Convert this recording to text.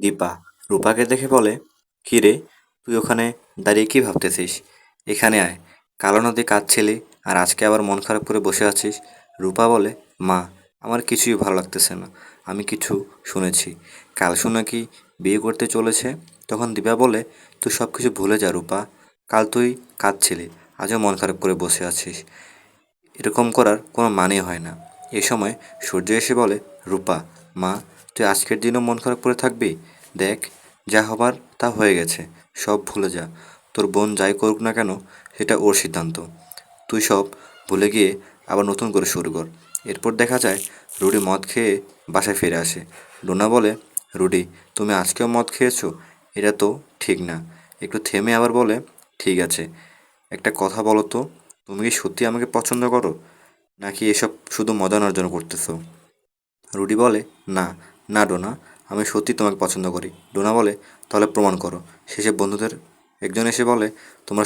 দীপা রূপাকে দেখে বলে, "কি রে, তুই ওখানে দাঁড়িয়ে কি ভাবতেছিস? এখানে আয়। কালো নদী কাঁদছিলি আর আজকে আবার মন খারাপ করে বসে আছিস।" রূপা বলে, "মা, আমার কিছুই ভালো লাগতেছে না। আমি কিছু শুনেছি, কাল নাকি বিয়ে করতে চলেছে।" তখন দীপা বলে, "তুই সব কিছু ভুলে যা রূপা। কাল তুই কাঁদছিলি, আজও মন খারাপ করে বসে আছিস। এরকম করার কোনো মানে হয় না।" এ সময় সূর্য এসে বলে, "রূপা, মা, তুই আজকের দিনও মন খারাপ করে থাকবি? দেখ, যা হবার তা হয়ে গেছে, সব ভুলে যা। তোর বোন যাই করুক না কেন, সেটা ওর সিদ্ধান্ত। তুই সব ভুলে গিয়ে আবার নতুন করে শুরু কর।" এরপর দেখা যায় রুডি মদ খেয়ে বাসায় ফিরে আসে। ডোনা বলে, "রুডি, তুমি আজকেও মদ খেয়েছো? এটা তো ঠিক না।" একটু থেমে আবার বলে, "ঠিক আছে, একটা কথা বলো তো, তুমি কি সত্যি আমাকে পছন্দ করো, নাকি এসব শুধু মজা নেওয়ার জন্য করতেছো?" রুডি বলে, "না, না ডোনা, আমি সত্যি তোমাকে পছন্দ করি।" ডোনা বলে, "তাহলে প্রমাণ করো।" শেষে বন্ধুদের একজন এসে বলে, "তোমরা